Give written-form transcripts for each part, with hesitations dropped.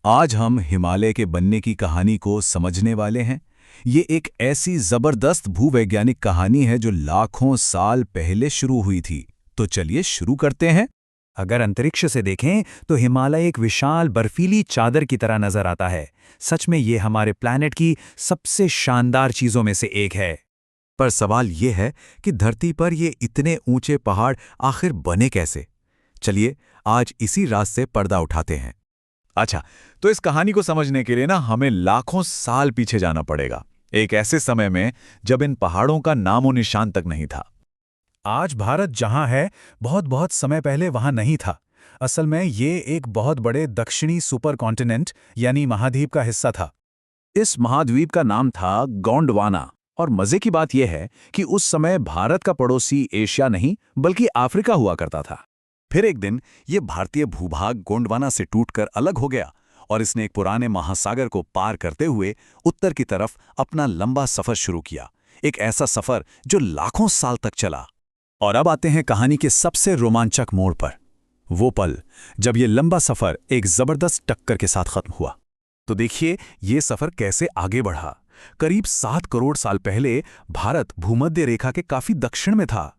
आज हम हिमालय के बनने की कहानी को समझने वाले हैं। ये एक ऐसी जबरदस्त भूवैज्ञानिक कहानी है जो लाखों साल पहले शुरू हुई थी। तो चलिए शुरू करते हैं। अगर अंतरिक्ष से देखें तो हिमालय एक विशाल बर्फीली चादर की तरह नजर आता है। सच में ये हमारे प्लैनेट की सबसे शानदार चीजों में से एक है। पर सवाल ये है कि धरती पर ये इतने ऊंचे पहाड़ आखिर बने कैसे? चलिए आज इसी राज से पर्दा उठाते हैं। अच्छा, तो इस कहानी को समझने के लिए ना हमें लाखों साल पीछे जाना पड़ेगा, एक ऐसे समय में जब इन पहाड़ों का नामो निशान तक नहीं था। आज भारत जहां है, बहुत बहुत समय पहले वहां नहीं था। असल में ये एक बहुत बड़े दक्षिणी सुपर कॉन्टिनेंट यानी महाद्वीप का हिस्सा था। इस महाद्वीप का नाम था गोंडवाना। और मजे की बात यह है कि उस समय भारत का पड़ोसी एशिया नहीं बल्कि अफ्रीका हुआ करता था। फिर एक दिन ये भारतीय भूभाग गोंडवाना से टूटकर अलग हो गया और इसने एक पुराने महासागर को पार करते हुए उत्तर की तरफ अपना लंबा सफर शुरू किया। एक ऐसा सफर जो लाखों साल तक चला। और अब आते हैं कहानी के सबसे रोमांचक मोड़ पर, वो पल जब ये लंबा सफर एक जबरदस्त टक्कर के साथ खत्म हुआ। तो देखिए ये सफर कैसे आगे बढ़ा। करीब 7 करोड़ साल पहले भारत भूमध्य रेखा के काफी दक्षिण में था।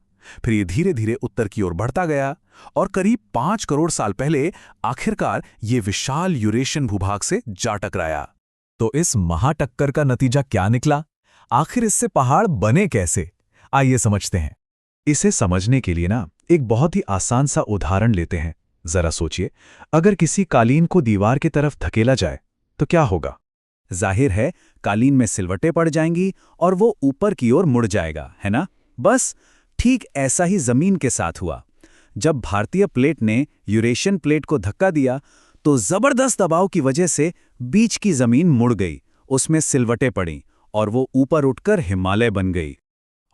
फिर ये धीरे धीरे उत्तर की ओर बढ़ता गया और करीब 5 करोड़ साल पहले आखिरकार ये विशाल यूरेशियन भूभाग से जा टकराया। तो इस महाटक्कर का नतीजा क्या निकला? आखिर इससे पहाड़ बने कैसे? आइए समझते हैं। इसे समझने के लिए ना एक बहुत ही आसान सा उदाहरण लेते हैं। जरा सोचिए, अगर किसी कालीन को दीवार की तरफ धकेला जाए तो क्या होगा? जाहिर है कालीन में सिलवटें पड़ जाएंगी और वो ऊपर की ओर मुड़ जाएगा, है ना? बस ठीक ऐसा ही जमीन के साथ हुआ। जब भारतीय प्लेट ने यूरेशियन प्लेट को धक्का दिया तो जबरदस्त दबाव की वजह से बीच की जमीन मुड़ गई, उसमें सिलवटें पड़ीं और वो ऊपर उठकर हिमालय बन गई।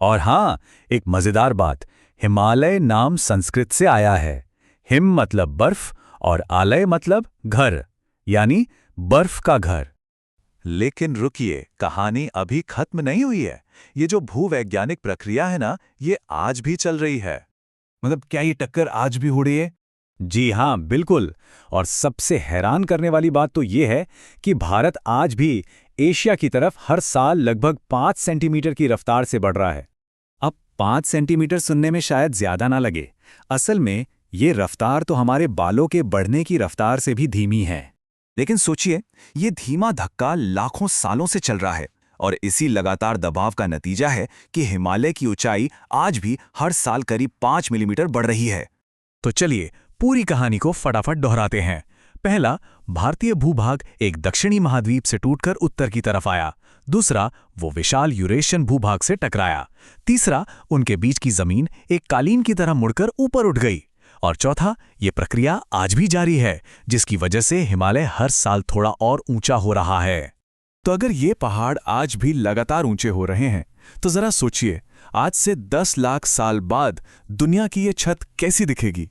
और हाँ, एक मजेदार बात, हिमालय नाम संस्कृत से आया है। हिम मतलब बर्फ और आलय मतलब घर, यानी बर्फ का घर। लेकिन रुकिए, कहानी अभी खत्म नहीं हुई है। ये जो भूवैज्ञानिक प्रक्रिया है ना, ये आज भी चल रही है। मतलब क्या ये टक्कर आज भी हो रही है? जी हाँ, बिल्कुल। और सबसे हैरान करने वाली बात तो ये है कि भारत आज भी एशिया की तरफ हर साल लगभग 5 सेंटीमीटर की रफ्तार से बढ़ रहा है। अब 5 सेंटीमीटर सुनने में शायद ज्यादा ना लगे। असल में ये रफ्तार तो हमारे बालों के बढ़ने की रफ्तार से भी धीमी है। लेकिन सोचिए, ये धीमा धक्का लाखों सालों से चल रहा है और इसी लगातार दबाव का नतीजा है कि हिमालय की ऊंचाई आज भी हर साल करीब 5 मिलीमीटर बढ़ रही है। तो चलिए पूरी कहानी को फटाफट दोहराते हैं। पहला, भारतीय भूभाग एक दक्षिणी महाद्वीप से टूटकर उत्तर की तरफ आया। दूसरा, वो विशाल यूरेशियन भूभाग से टकराया। तीसरा, उनके बीच की जमीन एक कालीन की तरह मुड़कर ऊपर उठ गई। और चौथा, ये प्रक्रिया आज भी जारी है, जिसकी वजह से हिमालय हर साल थोड़ा और ऊंचा हो रहा है। तो अगर ये पहाड़ आज भी लगातार ऊंचे हो रहे हैं तो जरा सोचिए, आज से 10 लाख साल बाद दुनिया की ये छत कैसी दिखेगी?